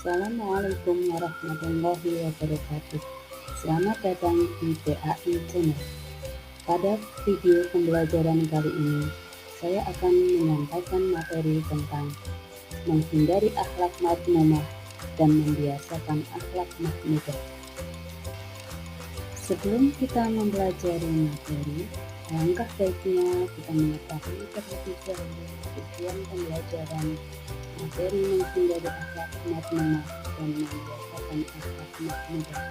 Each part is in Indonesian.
Assalamualaikum warahmatullahi wabarakatuh. Selamat datang di PAI Channel. Pada video pembelajaran kali ini, saya akan menyampaikan materi tentang menghindari akhlak madmumah dan membiasakan akhlak mahmudah. Sebelum kita mempelajari materi, alangkah baiknya kita mengetahui terlebih dahulu tujuan pembelajaran materi menghindari akhlak madmumah dan membiasakan akhlak mahmudah.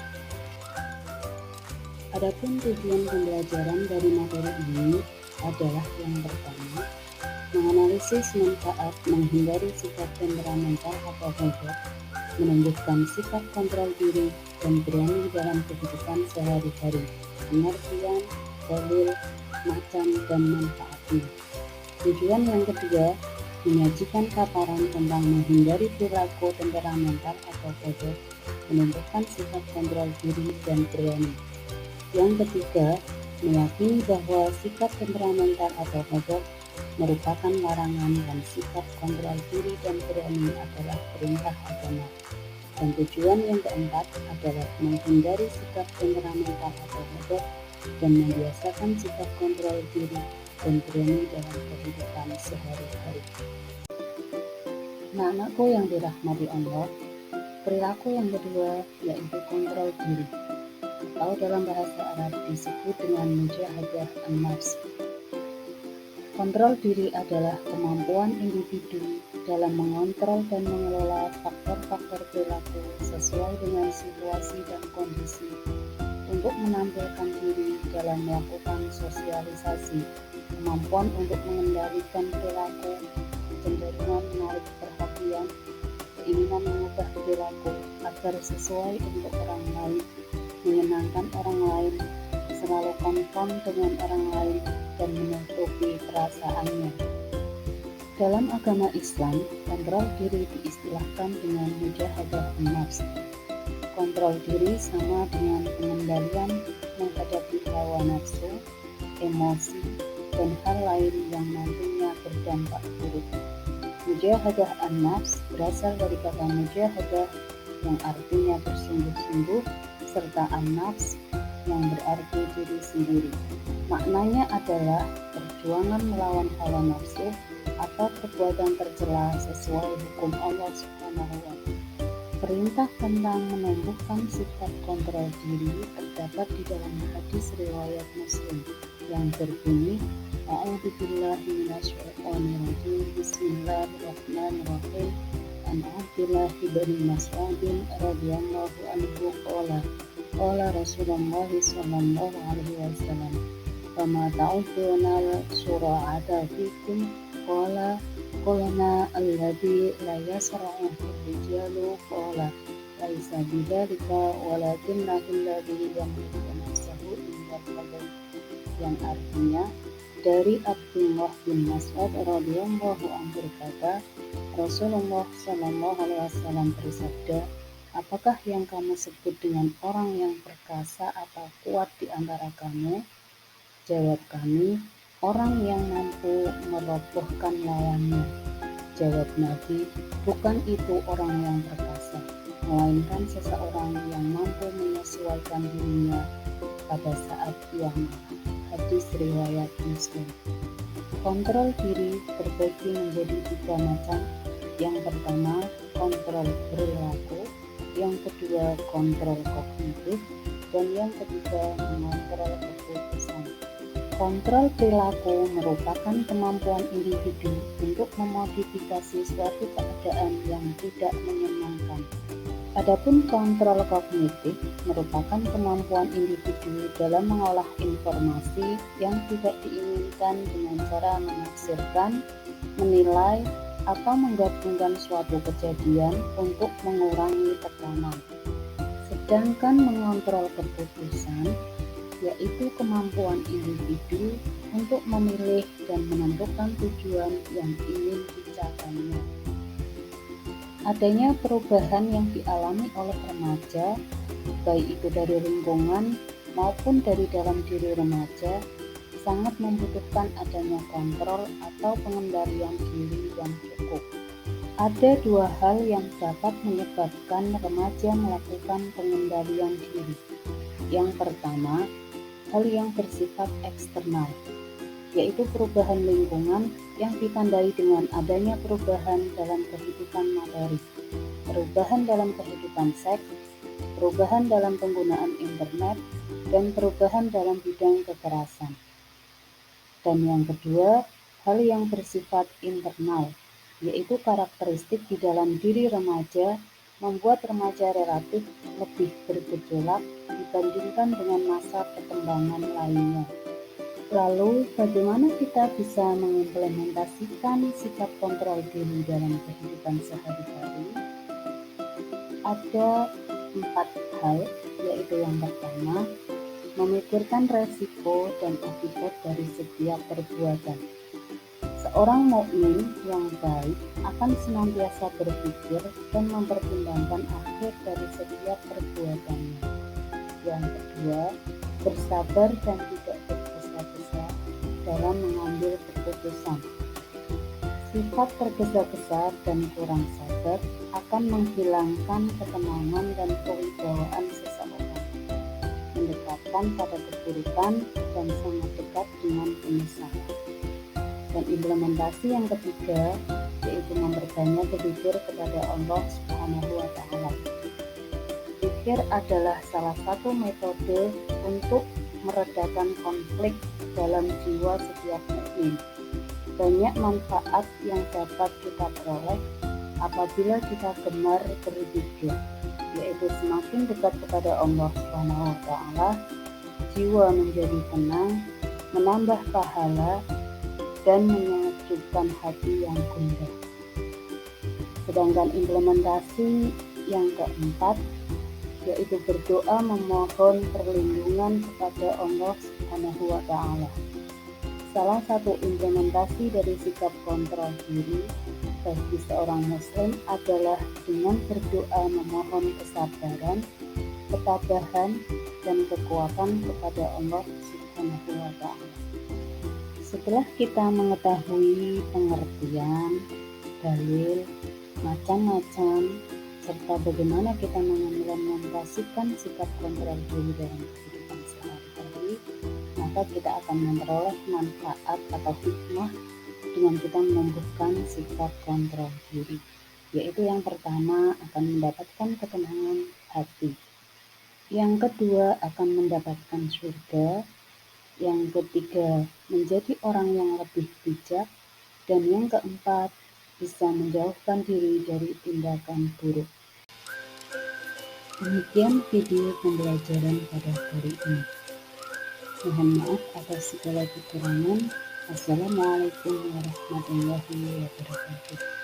Adapun tujuan pembelajaran dari materi ini adalah yang pertama, menganalisis manfaat menghindari sikap temperamental atau ghadab, menumbuhkan sikap kontrol diri dan berani dalam kehidupan sehari-hari, pengertian, dalil, macam, dan manfaatnya. Tujuan yang kedua, menyajikan paparan tentang menghindari perilaku temperamental atau ghadab, menumbuhkan sikap kontrol diri dan berani. Yang ketiga, meyakini bahwa sikap temperamental atau ghadab merupakan larangan dan sikap kontrol diri dan berani adalah perintah agama. Dan tujuan yang keempat adalah menghindari sikap temperamental atau ghadab dan membiasakan sikap kontrol diri dan berani dalam kehidupan sehari-hari. Anak-anakku yang dirahmati Allah, perilaku yang kedua yaitu kontrol diri, atau dalam bahasa Arab disebut dengan mujahadah an-nafs. Kontrol diri adalah kemampuan individu dalam mengontrol dan mengelola faktor-faktor perilaku sesuai dengan situasi dan kondisi untuk menampilkan diri dalam melakukan sosialisasi, kemampuan untuk mengendalikan perilaku, kecenderungan menarik perhatian, keinginan mengubah perilaku agar sesuai untuk orang lain, menyenangkan orang lain, selalu konform dengan orang lain, dan menutupi perasaannya. Dalam agama Islam, kontrol diri diistilahkan dengan mujahadah an-nafs. Kontrol diri sama dengan pengendalian menghadapi hawa nafsu, emosi, dan hal lain yang nantinya berdampak buruk. Mujahadah an-nafs berasal dari kata mujahadah yang artinya bersungguh-sungguh, serta an-nafs yang berarti diri sendiri. Maknanya adalah perjuangan melawan hawa nafsu atau perbuatan tercela sesuai hukum Allah Subhanahu wa Ta'ala. Perintah tentang menumbuhkan sifat kontrol diri terdapat di dalam hadis riwayat Muslim yang berbunyi, A'udzubillahi minasyaitonir rajim, Bismillahirrahmanirrahim. An Abdullah bin Mas'ud radhiyallahu anhu qala Rasulullah sallallahu alaihi wasallam, "Fama ta'uduna sura'ata fikum?" Qulna alladhi la yasra'u rijalu qala laisa bidzalika walakinnahu alladhi yamliku nafsahu indal ghadab, yang artinya dari Abdullah bin Mas'ud radhiyallahu anhu berkata, Rasulullah sallallahu alaihi wasallam bersabda, "Apakah yang kamu sebut dengan orang yang perkasa atau kuat di antara kamu?" Jawab kami, "Orang yang mampu merobohkan lawannya." Jawab Nabi, "Bukan itu orang yang perkasa, melainkan seseorang yang mampu menyesuaikan dirinya pada saat yang Hadis riwayat Muslim. Kontrol diri terbagi menjadi 3 macam. Yang pertama, kontrol perilaku, yang kedua, kontrol kognitif, dan yang ketiga, mengontrol keputusan. Kontrol perilaku merupakan kemampuan individu untuk memodifikasi suatu keadaan yang tidak menyenangkan. Adapun kontrol kognitif merupakan kemampuan individu dalam mengolah informasi yang tidak diinginkan dengan cara menafsirkan, menilai, atau menggabungkan suatu kejadian untuk mengurangi tekanan. Sedangkan mengontrol keputusan yaitu kemampuan individu untuk memilih dan menentukan tujuan yang ingin dicapainya. Adanya perubahan yang dialami oleh remaja, baik itu dari lingkungan maupun dari dalam diri remaja, sangat membutuhkan adanya kontrol atau pengendalian diri yang cukup. Ada dua hal yang dapat menyebabkan remaja melakukan pengendalian diri. Yang pertama, hal yang bersifat eksternal, yaitu perubahan lingkungan yang ditandai dengan adanya perubahan dalam kehidupan materi, perubahan dalam kehidupan seks, perubahan dalam penggunaan internet, dan perubahan dalam bidang kekerasan. Dan yang kedua, hal yang bersifat internal, yaitu karakteristik di dalam diri remaja membuat remaja relatif lebih bergejolak dibandingkan dengan masa perkembangan lainnya. Lalu, bagaimana kita bisa mengimplementasikan sikap kontrol diri dalam kehidupan sehari-hari? Ada 4 hal, yaitu yang pertama, memikirkan resiko dan akibat dari setiap perbuatan. Seorang mukmin yang baik akan senantiasa berpikir dan mempertimbangkan akhir dari setiap perbuatannya. Yang kedua, bersabar dan tidak tergesa-gesa dalam mengambil keputusan. Sifat tergesa-gesa dan kurang sabar akan menghilangkan ketenangan dan kewibawaan seseorang, mendekatkan pada keburukan dan sangat dekat dengan penyesalan. Dan implementasi yang ketiga, yaitu memperbanyak berzikir kepada Allah Subhanahu wa Ta'ala. Zikir adalah salah satu metode untuk meredakan konflik dalam jiwa setiap mukmin. Banyak manfaat yang dapat kita peroleh apabila kita gemar berzikir, yaitu semakin dekat kepada Allah Subhanahu wa Ta'ala, jiwa menjadi tenang, menambah pahala, dan menyejukkan hati yang gundah. Sedangkan implementasi yang keempat, yaitu berdoa memohon perlindungan kepada Allah Subhanahu wa Ta'ala. Salah satu implementasi dari sikap kontrol diri bagi seorang muslim adalah dengan berdoa memohon kesabaran, ketabahan, dan kekuatan kepada Allah Subhanahu wa Ta'ala. Setelah kita mengetahui pengertian, dalil, macam-macam, serta bagaimana kita mengimplementasikan sikap kontrol diri dalam kehidupan sehari-hari, maka kita akan memperoleh manfaat atau hikmah dengan kita menumbuhkan sikap kontrol diri, yaitu yang pertama akan mendapatkan ketenangan hati, yang kedua akan mendapatkan surga, yang ketiga menjadi orang yang lebih bijak, dan yang keempat bisa menjauhkan diri dari tindakan buruk. Demikian video pembelajaran pada hari ini. Mohon maaf atas segala kekurangan. Wassalamualaikum warahmatullahi wabarakatuh.